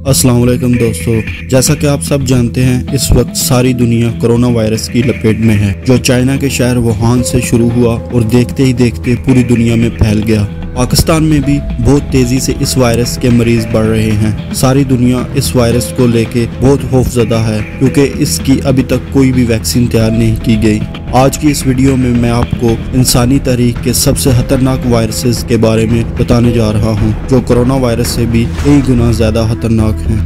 अस्सलाम वालेकुम दोस्तों, जैसा कि आप सब जानते हैं इस वक्त सारी दुनिया कोरोना वायरस की लपेट में है, जो चाइना के शहर वुहान से शुरू हुआ और देखते ही देखते पूरी दुनिया में फैल गया। पाकिस्तान में भी बहुत तेजी से इस वायरस के मरीज बढ़ रहे हैं। सारी दुनिया इस वायरस को लेके बहुत खौफजदा है क्योंकि इसकी अभी तक कोई भी वैक्सीन तैयार नहीं की गई। आज की इस वीडियो में मैं आपको इंसानी तारीख के सबसे खतरनाक वायरसेस के बारे में बताने जा रहा हूं, जो कोरोना वायरस से भी कई गुना ज्यादा खतरनाक हैं।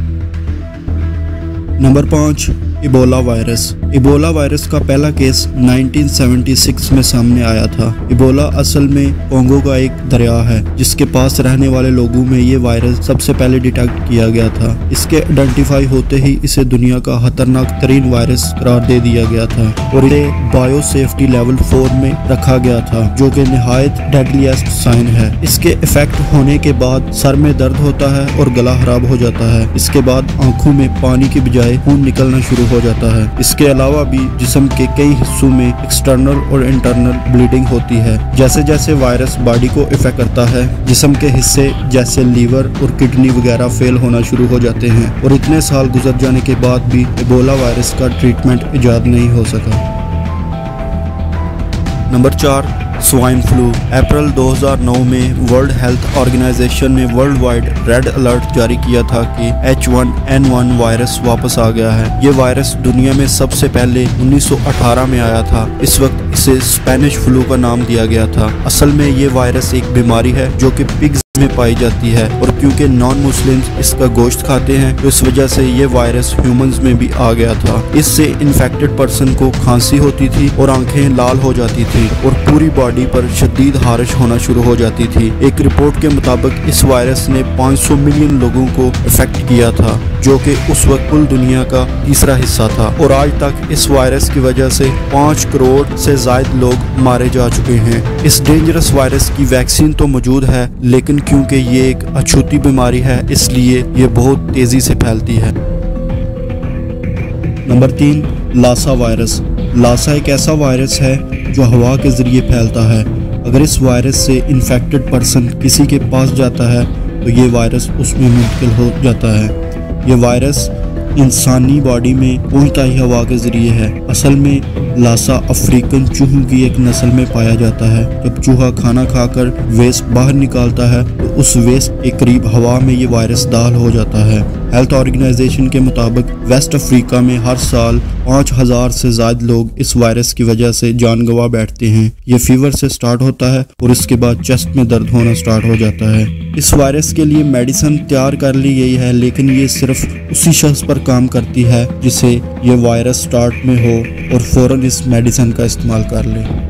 Number 5, Ebola virus. Ebola virus का पहला केस 1976 में सामने आया था। इबोला असल में कोंगो का एक दरिया है जिसके पास रहने वाले लोगों में ये वायरस सबसे पहले डिटेक्ट किया गया था। इसके आइडेंटिफाई होते ही इसे दुनिया का खतरनाक तरीन वायरस करार दे दिया गया था और इसे बायो सेफ्टी लेवल 4 में रखा गया था, जो कि निहायत डेडलीस्ट साइन है। इसके इफेक्ट होने के बाद सर में दर्द होता है और गला खराब हो जाता है। इसके बाद आंखों में पानी की बजाय खून निकलना शुरू हो जाता है। इसके अलावा भी जिस्म के कई हिस्सों में एक्सटर्नल और इंटरनल ब्लीडिंग होती है। जैसे जैसे वायरस बॉडी को इफेक्ट करता है, जिस्म के हिस्से जैसे लीवर और किडनी वगैरह फेल होना शुरू हो जाते हैं और इतने साल गुजर जाने के बाद भी इबोला वायरस का ट्रीटमेंट इजाद नहीं हो सका। Number 4, swine flu. अप्रैल 2009 में वर्ल्ड हेल्थ ऑर्गेनाइजेशन ने वर्ल्ड वाइड रेड अलर्ट जारी किया था कि H1N1 वायरस वापस आ गया है। ये वायरस दुनिया में सबसे पहले 1918 में आया था। इस वक्त इसे स्पेनिश फ्लू का नाम दिया गया था। असल में ये वायरस एक बीमारी है जो कि पिग्स में पाई जाती है और क्योंकि नॉन मुस्लिम्स इसका गोश्त खाते हैं तो इस वजह से ये वायरस ह्यूमंस में भी आ गया था। इससे इन्फेक्टेड पर्सन को खांसी होती थी और आंखें लाल हो जाती थी और पूरी बॉडी पर शदीद खारिश होना शुरू हो जाती थी। एक रिपोर्ट के मुताबिक इस वायरस ने 500 मिलियन लोगों को इफेक्ट किया था, जो कि उस वक्त कुल दुनिया का तीसरा हिस्सा था और आज तक इस वायरस की वजह से 5 करोड़ से ज्यादा लोग मारे जा चुके हैं। इस डेंजरस वायरस की वैक्सीन तो मौजूद है, लेकिन क्योंकि ये एक अछूती बीमारी है इसलिए ये बहुत तेजी से फैलती है। Number 3, Lasa virus. लासा एक ऐसा वायरस है जो हवा के जरिए फैलता है। अगर इस वायरस से इन्फेक्टेड पर्सन किसी के पास जाता है तो ये वायरस उसमें मुंतकिल हो जाता है। ये वायरस इंसानी बॉडी में पहुंचता ही हवा के जरिए है। असल में लासा अफ्रीकन चूहों की एक नस्ल में पाया जाता है। जब चूहा खाना खाकर वेस्ट बाहर निकालता है तो उस वेस्ट के करीब हवा में ये वायरस दाखिल हो जाता है। हेल्थ ऑर्गेनाइजेशन के मुताबिक वेस्ट अफ्रीका में हर साल 5000 से ज्यादा लोग इस वायरस की वजह से जान गंवा बैठते हैं। ये फीवर से स्टार्ट होता है और इसके बाद चेस्ट में दर्द होना स्टार्ट हो जाता है। इस वायरस के लिए मेडिसिन तैयार कर ली गई है, लेकिन ये सिर्फ उसी शख्स पर काम करती है जिसे ये वायरस स्टार्ट में हो और फौरन इस मेडिसिन का इस्तेमाल कर ले।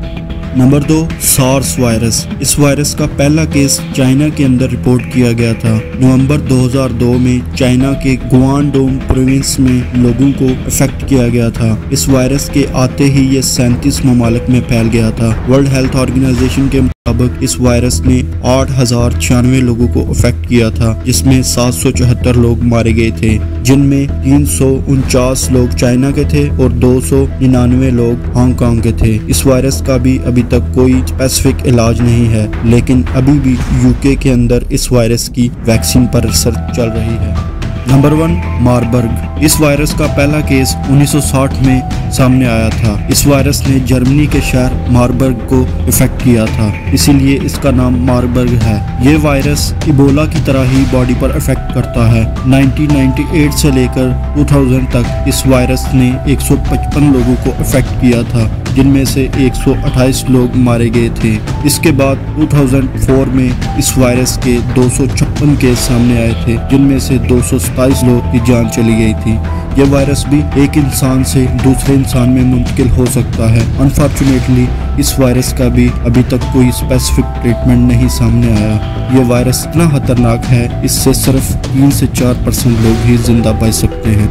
Number 2, SARS virus. इस वायरस का पहला केस चाइना के अंदर रिपोर्ट किया गया था। नवंबर 2002 में चाइना के गुआंगडोंग प्रोविंस में लोगों को इफेक्ट किया गया था। इस वायरस के आते ही ये 37 ममालिक में फैल गया था। वर्ल्ड हेल्थ ऑर्गेनाइजेशन के मुताबिक इस वायरस ने 8096 लोगों को इफेक्ट किया था, जिसमें 774 लोग मारे गए थे, जिनमें 349 लोग चाइना के थे और 299 लोग हांगकांग के थे। इस वायरस का भी अभी तक कोई स्पेसिफिक इलाज नहीं है, लेकिन अभी भी यूके के अंदर इस वायरस की वैक्सीन पर रिसर्च चल रही है। Number 1, Marburg. इस वायरस का पहला केस 1960 में सामने आया था। इस वायरस ने जर्मनी के शहर मारबर्ग को इफेक्ट किया था, इसीलिए इसका नाम मारबर्ग है। ये वायरस इबोला की तरह ही बॉडी पर इफेक्ट करता है। 1998 से लेकर 2000 तक इस वायरस ने 155 लोगों को इफेक्ट किया था, जिनमें से 128 लोग मारे गए थे। इसके बाद 2004 में इस वायरस के 256 केस सामने आए थे, जिनमें से 227 लोग की जान चली गई थी। यह वायरस भी एक इंसान से दूसरे इंसान में मुंतकिल हो सकता है। अनफॉर्चुनेटली इस वायरस का भी अभी तक कोई स्पेसिफिक ट्रीटमेंट नहीं सामने आया। यह वायरस इतना खतरनाक है, इससे सिर्फ 3 से 4% लोग ही जिंदा बच सकते हैं।